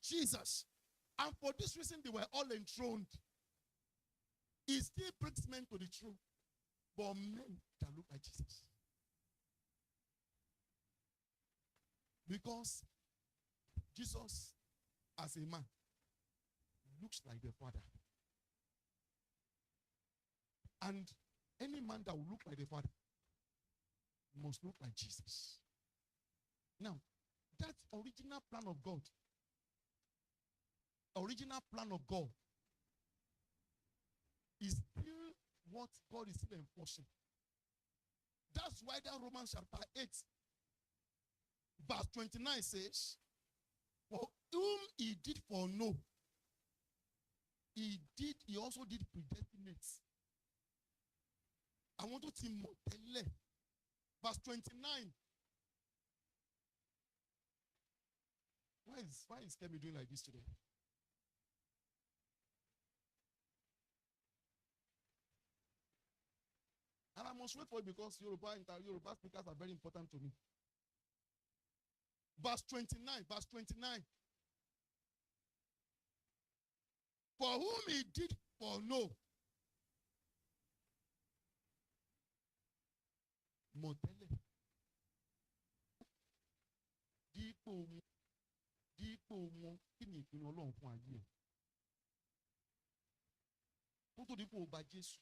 Jesus. And for this reason, they were all enthroned. It still brings men to the truth, but men that look like Jesus. Because Jesus, as a man, looks like the Father. And any man that will look like the Father must look like Jesus. Now, that original plan of God, is still what God is still enforcing. That's why that Romans chapter 8, verse 29 says, for whom he did foreknow, he also did predestinate. I want to see more. Verse 29. Why is Kemi doing like this today? And I must wait for it because Yoruba speakers are very important to me. Verse 29. For whom he did foreknow. Motele. Dípò wọn kí ni ìpinnu Ọlọ́run fún ayé ẹ̀? Kó tó dípò ọba Jésù.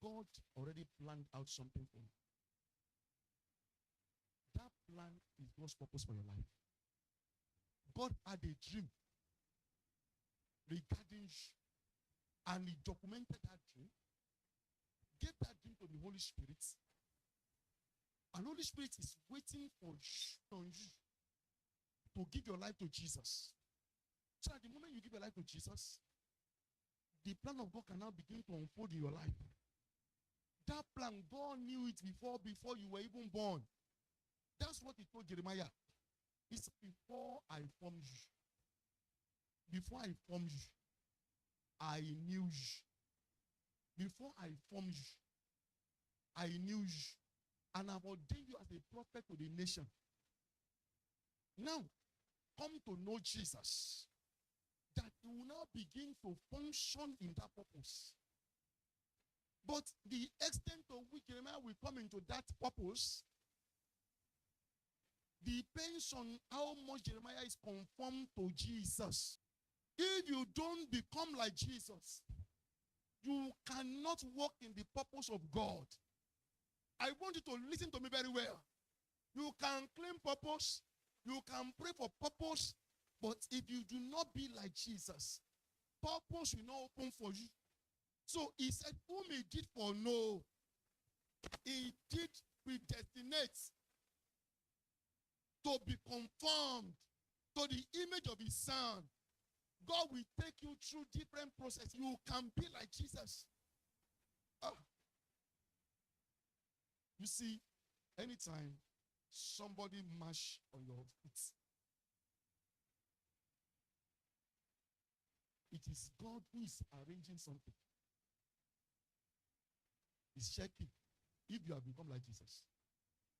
God already planned out something for you. That plan is God's purpose for your life. God had a dream regarding you, and he documented that dream, gave that dream to the Holy Spirit, and Holy Spirit is waiting for you to give your life to Jesus. So at the moment you give your life to Jesus, the plan of God can now begin to unfold in your life. That plan, God knew it before you were even born. That's what he told Jeremiah. He said, before I formed you, I knew you. Before I formed you, I knew you. And I've ordained you as a prophet to the nation. Now, come to know Jesus, that you will now begin to function in that purpose. But the extent to which Jeremiah will come into that purpose depends on how much Jeremiah is conformed to Jesus. If you don't become like Jesus, you cannot walk in the purpose of God. I want you to listen to me very well. You can claim purpose, you can pray for purpose, but if you do not be like Jesus, purpose will not open for you. So he said, whom he did foreknow, he did predestinate to be conformed to the image of his Son. God will take you through different processes. You can be like Jesus. You see, anytime somebody mash on your feet, it is God who is arranging something. He's checking if you have become like Jesus.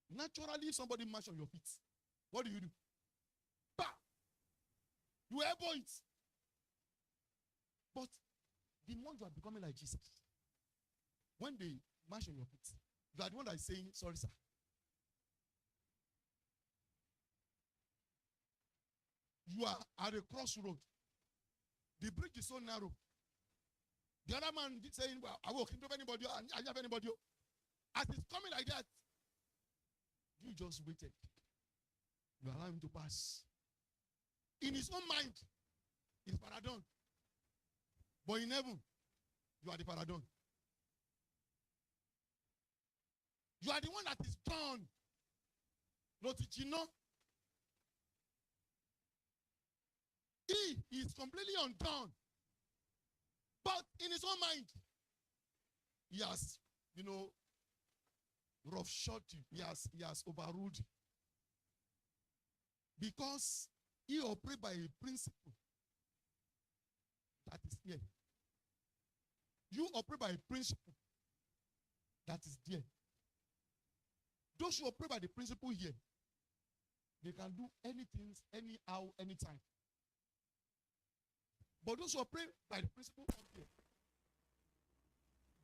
Naturally, if somebody mash on your feet, what do? Bah! You elbow it. But the more you are becoming like Jesus, when they mash on your feet, you are the one that is saying, sorry, sir. You are at a crossroad. The bridge is so narrow. The other man saying, well, I won't have anybody. I have anybody. As it's coming like that, you just waited. You allow him to pass. In his own mind, it's paradon. But in heaven, you are the paradon. You are the one that is done. Not did you know? He is completely undone. But in his own mind, he has, rough shot you. He has overruled you. Because he operates by a principle that is here. You operate by a principle that is there. Those who operate by the principle here, They can do anything, anyhow, anytime. But those who are praying by the principle of here,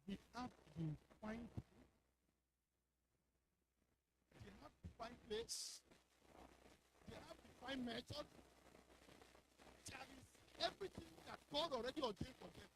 they have to find, they have to find place, they have to find method. There is everything that God already ordained for them.